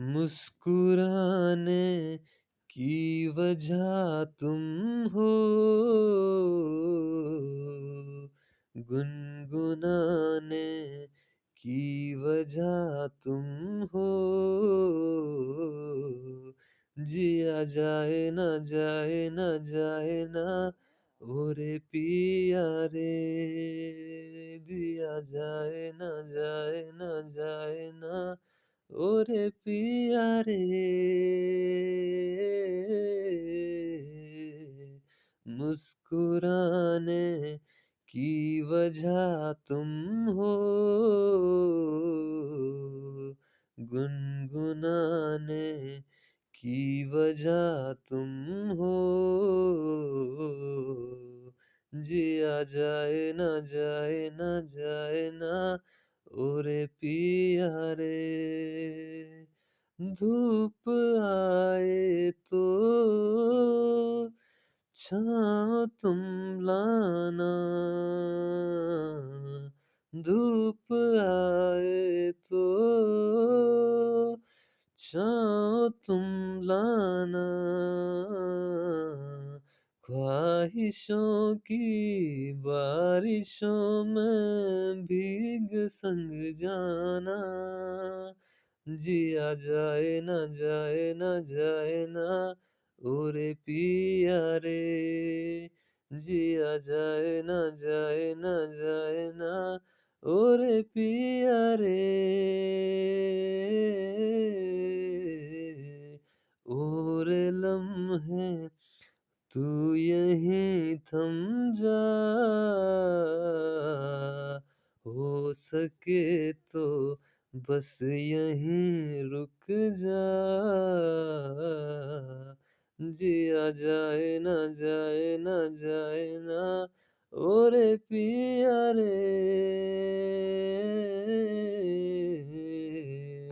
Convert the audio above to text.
मुस्कुराने की वजह तुम हो, गुनगुनाने की वजह तुम हो। जिया जाए ना जाए ना जाए ना ओ रे पिया रे, जिया जाए ना जाए ना जाए ना ओरे पिया रे। मुस्कुराने की वजह तुम हो, गुनगुनाने की वजह तुम हो। जिया जाए ना जाए ना जाए ना ओरे पिया रे। धूप आए तो छाँव तुम लाना, धूप आए तो छाँव तुम लाना, ख्वाहिशों की बारिशों में भीग संग जाना। जिया जाए ना जाए ना जाए ना ओरे पिया रे, जिया जाए ना जाए ना जाए ना ओरे पिया रे। और लम्हे तू यहीं थम जा, हो सके तो बस यहीं रुक जा। जिया जाए ना जाए ना जाए ना ओरे पिया रे।